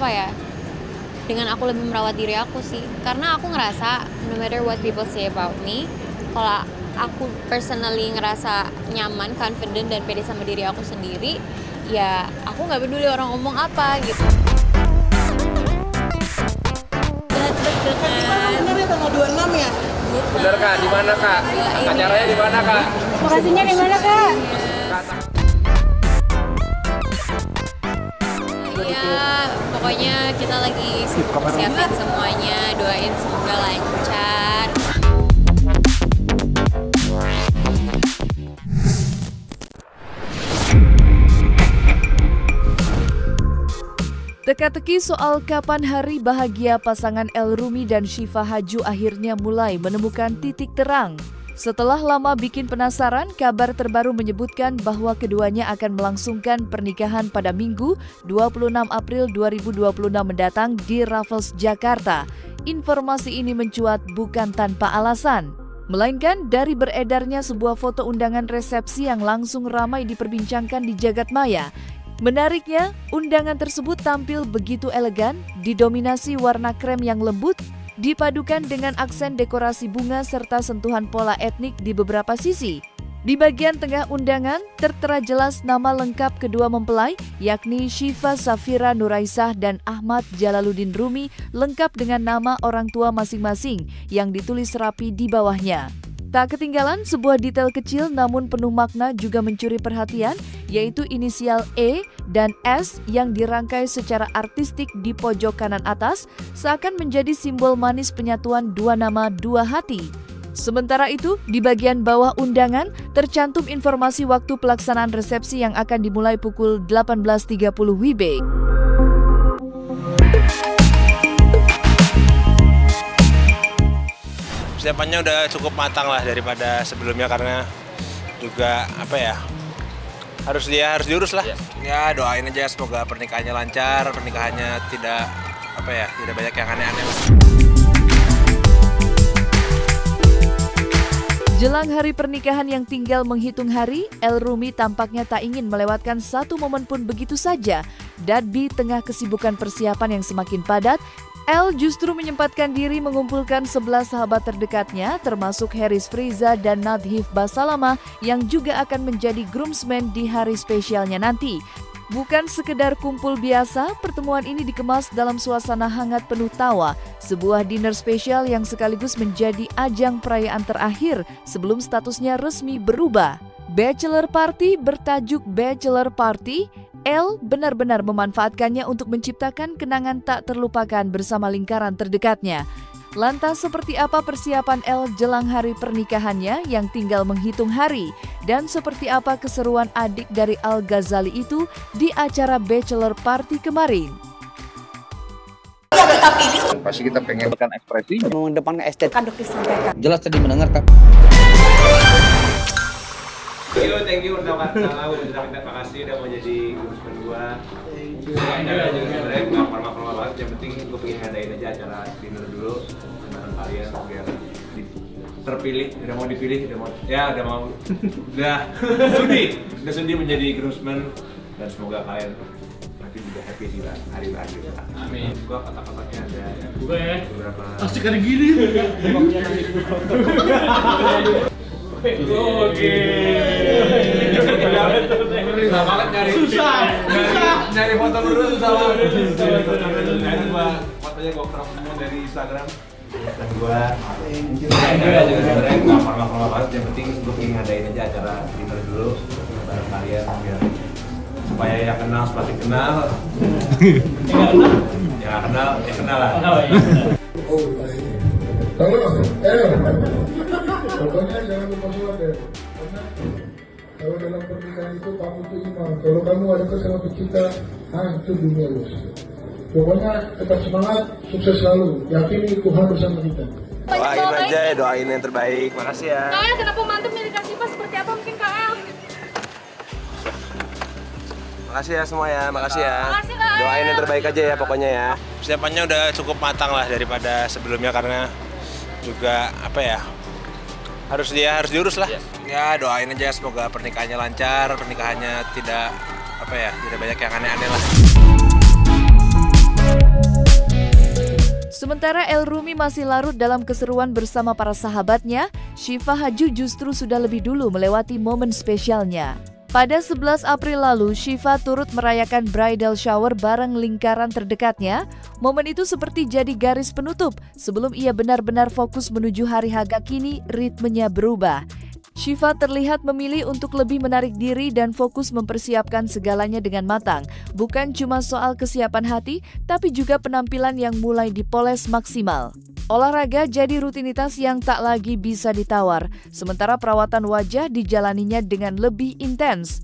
apa ya, dengan aku lebih merawat diri aku sih. Karena aku ngerasa no matter what people say about me, kalau aku personally ngerasa nyaman, confident, dan pede sama diri aku sendiri, ya aku nggak peduli orang ngomong apa gitu. Benernya tanggal 26 ya? Bener Kak, di mana Kak? Acaranya di mana Kak? Lokasinya di mana Kak? Iya, pokoknya kita lagi sibuk persiapin semuanya, doain semoga lancar. Teka-teki soal kapan hari bahagia pasangan El Rumi dan Syifa Haju akhirnya mulai menemukan titik terang. Setelah lama bikin penasaran, kabar terbaru menyebutkan bahwa keduanya akan melangsungkan pernikahan pada Minggu 26 April 2026 mendatang di Raffles, Jakarta. Informasi ini mencuat bukan tanpa alasan, melainkan dari beredarnya sebuah foto undangan resepsi yang langsung ramai diperbincangkan di jagat maya. Menariknya, undangan tersebut tampil begitu elegan, didominasi warna krem yang lembut, dipadukan dengan aksen dekorasi bunga serta sentuhan pola etnik di beberapa sisi. Di bagian tengah undangan, tertera jelas nama lengkap kedua mempelai, yakni Syifa Safira Nuraisah dan Ahmad Jalaluddin Rumi, lengkap dengan nama orang tua masing-masing yang ditulis rapi di bawahnya. Tak ketinggalan sebuah detail kecil namun penuh makna juga mencuri perhatian, yaitu inisial E dan S yang dirangkai secara artistik di pojok kanan atas, seakan menjadi simbol manis penyatuan dua nama dua hati. Sementara itu, di bagian bawah undangan tercantum informasi waktu pelaksanaan resepsi yang akan dimulai pukul 18.30 WIB. Persiapannya udah cukup matang lah daripada sebelumnya, karena juga harus diurus lah. Ya doain aja semoga pernikahannya lancar, pernikahannya tidak banyak yang aneh-aneh. Jelang hari pernikahan yang tinggal menghitung hari, El Rumi tampaknya tak ingin melewatkan satu momen pun begitu saja. Dan di tengah kesibukan persiapan yang semakin padat, El justru menyempatkan diri mengumpulkan 11 sahabat terdekatnya, termasuk Haris Friza dan Nadhif Basalama yang juga akan menjadi groomsmen di hari spesialnya nanti. Bukan sekedar kumpul biasa, pertemuan ini dikemas dalam suasana hangat penuh tawa, sebuah dinner spesial yang sekaligus menjadi ajang perayaan terakhir sebelum statusnya resmi berubah. Bachelor Party bertajuk Bachelor Party, El benar-benar memanfaatkannya untuk menciptakan kenangan tak terlupakan bersama lingkaran terdekatnya. Lantas seperti apa persiapan El jelang hari pernikahannya yang tinggal menghitung hari? Dan seperti apa keseruan adik dari Al Ghazali itu di acara Bachelor Party kemarin? Pasti kita pengen ekspresi. Mengedepankan estetika disampaikan. Jelas tadi mendengarkan. Thank you udah terima kasih udah mau jadi groomsmen gua. Acara juga sebenarnya nggak formal banget, yang penting gua pengen ngadain aja acara dinner dulu sama kalian biar terpilih, udah sudi menjadi groomsmen, dan semoga kalian nanti juga happy di hari terakhir. Amin. Gua kata-katanya ada beberapa. Asik ada gini. Oke. Susah banget nyari foto dulu, susah banget. Itu fotonya gua crop semua dari Instagram. Dan gua juga sebenarnya nggak formal banget, yang penting gua pengen ngadain aja acara dinner dulu bareng kalian biar supaya yang kenal semakin kenal. Ya kenal lah. Pokoknya jangan lupa sholat ya. Karena kalau dalam pernikahan itu kamu itu imam. Kalau kamu ada kesalahan kita, hancur dunia lu. Pokoknya tetap semangat, sukses selalu. Yakini Tuhan bersama kita. Doain aja ya, doain yang terbaik. Makasih ya. Kak, kenapa mantu milik Kak Syifa seperti apa mungkin Kak El? Makasih ya semua ya, makasih ya. Makasih, Kak. Doain yang terbaik aja ya pokoknya ya. Persiapannya udah cukup matang lah daripada sebelumnya, karena juga harus diurus lah. Ya doain aja semoga pernikahannya lancar, pernikahannya tidak banyak yang aneh-aneh lah. Sementara El Rumi masih larut dalam keseruan bersama para sahabatnya, Syifa Haju justru sudah lebih dulu melewati momen spesialnya. Pada 11 April lalu, Syifa turut merayakan bridal shower bareng lingkaran terdekatnya. Momen itu seperti jadi garis penutup. Sebelum ia benar-benar fokus menuju hari Haga, kini ritmenya berubah. Syifa terlihat memilih untuk lebih menarik diri dan fokus mempersiapkan segalanya dengan matang. Bukan cuma soal kesiapan hati, tapi juga penampilan yang mulai dipoles maksimal. Olahraga jadi rutinitas yang tak lagi bisa ditawar, sementara perawatan wajah dijalaninya dengan lebih intens.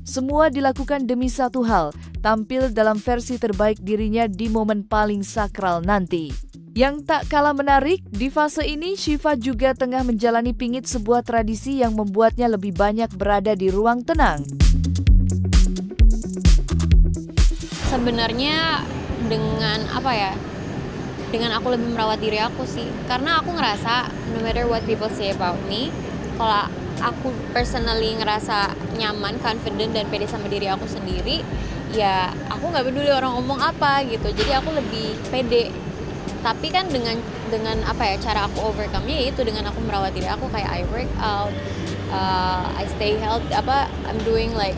Semua dilakukan demi satu hal, tampil dalam versi terbaik dirinya di momen paling sakral nanti. Yang tak kalah menarik, di fase ini Syifa juga tengah menjalani pingit sebuah tradisi yang membuatnya lebih banyak berada di ruang tenang. Sebenarnya dengan dengan aku lebih merawat diri aku sih, karena aku ngerasa no matter what people say about me, kalau aku personally ngerasa nyaman, confident dan pede sama diri aku sendiri, ya aku nggak peduli orang ngomong apa gitu. Jadi aku lebih pede. Tapi kan dengan cara aku overcome-nya yaitu dengan aku merawat diri aku, kayak I work out, I stay healthy, I'm doing like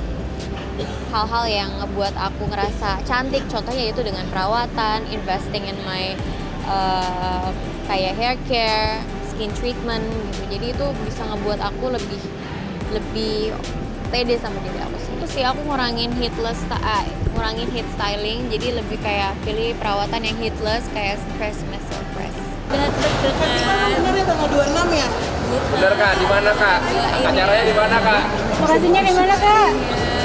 hal-hal yang ngebuat aku ngerasa cantik. Contohnya yaitu dengan perawatan, investing in my kayak hair care, skin treatment gitu. Jadi itu bisa ngebuat aku lebih pede sama diri aku sih. Terus sih aku ngurangin heat styling, jadi lebih kayak pilih perawatan yang heatless kayak stress muscle press. Sebenarnya tanggal 26 ya? Bener Kak, di mana Kak? Acaranya di mana Kak? Lokasinya di mana Kak?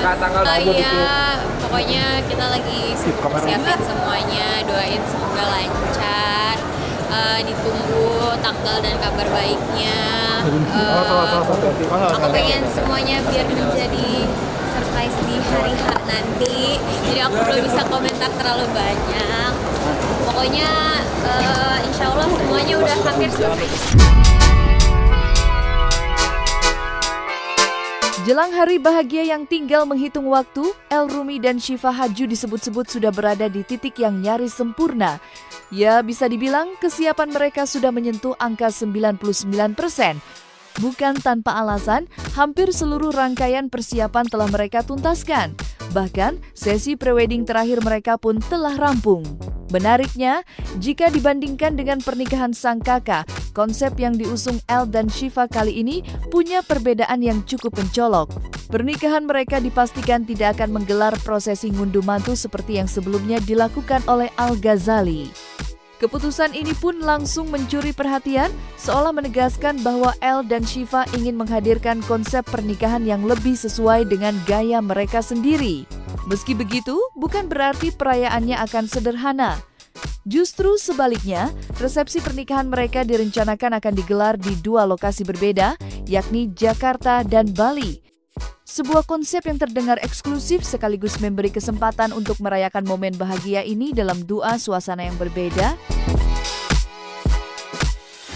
Kak, tanggal 27. Iya, pokoknya kita lagi siapin semuanya, doain semoga lancar. Ditunggu tanggal dan kabar baiknya. Aku pengen semuanya biar menjadi surprise di hari H nanti. Jadi aku belum bisa komentar terlalu banyak. Pokoknya insya Allah semuanya udah hampir selesai. Jelang hari bahagia yang tinggal menghitung waktu, El Rumi dan Syifa Haju disebut-sebut sudah berada di titik yang nyaris sempurna. Ya, bisa dibilang kesiapan mereka sudah menyentuh angka 99%. Bukan tanpa alasan, hampir seluruh rangkaian persiapan telah mereka tuntaskan. Bahkan, sesi prewedding terakhir mereka pun telah rampung. Menariknya, jika dibandingkan dengan pernikahan sang kakak, konsep yang diusung El dan Syifa kali ini punya perbedaan yang cukup mencolok. Pernikahan mereka dipastikan tidak akan menggelar prosesi ngunduh mantu seperti yang sebelumnya dilakukan oleh Al-Ghazali. Keputusan ini pun langsung mencuri perhatian, seolah menegaskan bahwa El dan Syifa ingin menghadirkan konsep pernikahan yang lebih sesuai dengan gaya mereka sendiri. Meski begitu, bukan berarti perayaannya akan sederhana. Justru sebaliknya, resepsi pernikahan mereka direncanakan akan digelar di dua lokasi berbeda, yakni Jakarta dan Bali. Sebuah konsep yang terdengar eksklusif sekaligus memberi kesempatan untuk merayakan momen bahagia ini dalam dua suasana yang berbeda.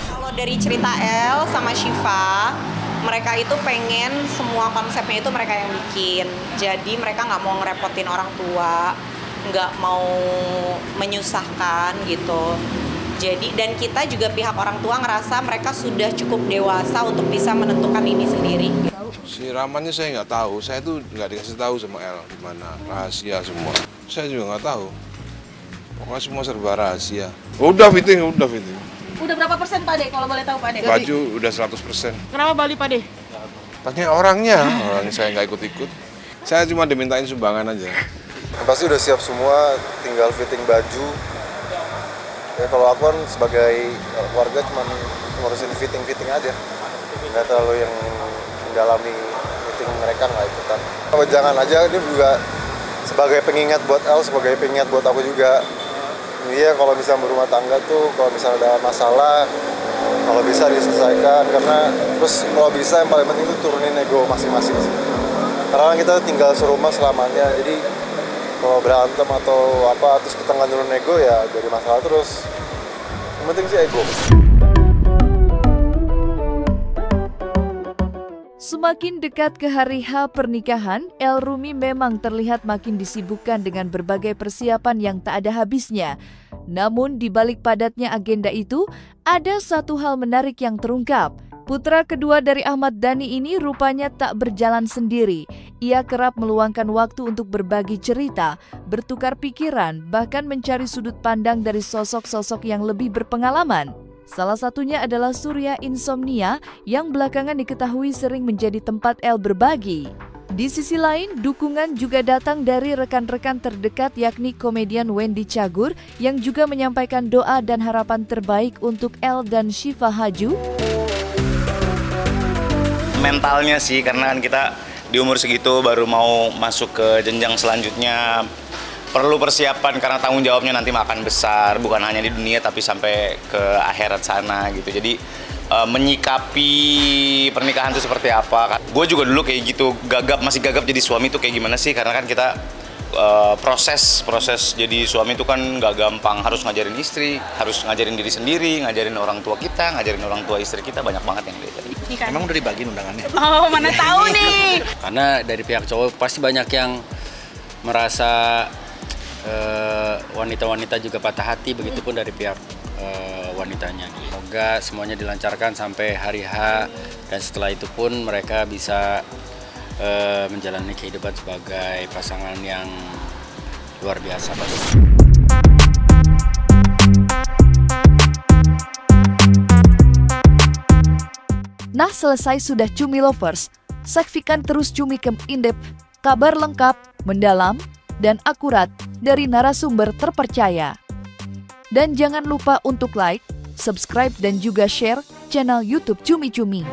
Kalau dari cerita El sama Syifa, mereka itu pengen semua konsepnya itu mereka yang bikin. Jadi mereka nggak mau ngerepotin orang tua, nggak mau menyusahkan gitu. Jadi dan kita juga pihak orang tua ngerasa mereka sudah cukup dewasa untuk bisa menentukan ini sendiri. Si Ramannya saya nggak tahu, saya tuh nggak dikasih tahu sama El gimana, rahasia semua. Saya juga nggak tahu, pokoknya semua serba rahasia. Udah fitting. Udah berapa persen Pak De kalau boleh tahu Pak De? Baju udah 100%. Kenapa Bali Pak De? Tanya orangnya saya nggak ikut-ikut. Saya cuma dimintain sumbangan aja. Pasti udah siap semua, tinggal fitting baju. Ya kalau aku kan sebagai warga cuma ngurusin fitting aja, nggak terlalu yang mendalami meeting mereka, nggak ikutan. Jangan aja, ini juga sebagai pengingat buat El, sebagai pengingat buat aku juga. Iya, kalau bisa berumah tangga tuh, kalau misalnya ada masalah, kalau bisa diselesaikan. Karena terus kalau bisa yang paling penting itu turunin ego masing-masing sih. Karena kita tinggal serumah selamanya, jadi kalau berantem atau apa terus kita nggak turun ego ya jadi masalah terus. Yang penting sih ego. Semakin dekat ke hari H pernikahan, El Rumi memang terlihat makin disibukkan dengan berbagai persiapan yang tak ada habisnya. Namun di balik padatnya agenda itu, ada satu hal menarik yang terungkap. Putra kedua dari Ahmad Dhani ini rupanya tak berjalan sendiri. Ia kerap meluangkan waktu untuk berbagi cerita, bertukar pikiran, bahkan mencari sudut pandang dari sosok-sosok yang lebih berpengalaman. Salah satunya adalah Surya Insomnia yang belakangan diketahui sering menjadi tempat El berbagi. Di sisi lain, dukungan juga datang dari rekan-rekan terdekat yakni komedian Wendy Cagur yang juga menyampaikan doa dan harapan terbaik untuk El dan Syifa Haju. Mentalnya sih, karena kan kita di umur segitu baru mau masuk ke jenjang selanjutnya. Perlu persiapan karena tanggung jawabnya nanti makan besar, bukan hanya di dunia tapi sampai ke akhirat sana gitu. Jadi menyikapi pernikahan itu seperti apa. Gue juga dulu kayak gitu, masih gagap jadi suami itu kayak gimana sih, karena kan kita proses jadi suami itu kan nggak gampang, harus ngajarin istri, harus ngajarin diri sendiri, ngajarin orang tua kita, ngajarin orang tua istri kita, banyak banget yang diajarin. Emang udah dibagi undangannya? Oh, mana tahu nih. Karena dari pihak cowok pasti banyak yang merasa wanita-wanita juga patah hati, begitupun dari pihak wanitanya. Semoga semuanya dilancarkan sampai hari H, dan setelah itu pun mereka bisa menjalani kehidupan sebagai pasangan yang luar biasa. Nah, selesai sudah Cumi Lovers. Saksikan terus Cumi Kem In-Depth, kabar lengkap, mendalam, dan akurat dari narasumber terpercaya. Dan jangan lupa untuk like, subscribe, dan juga share channel YouTube Cumi Cumi.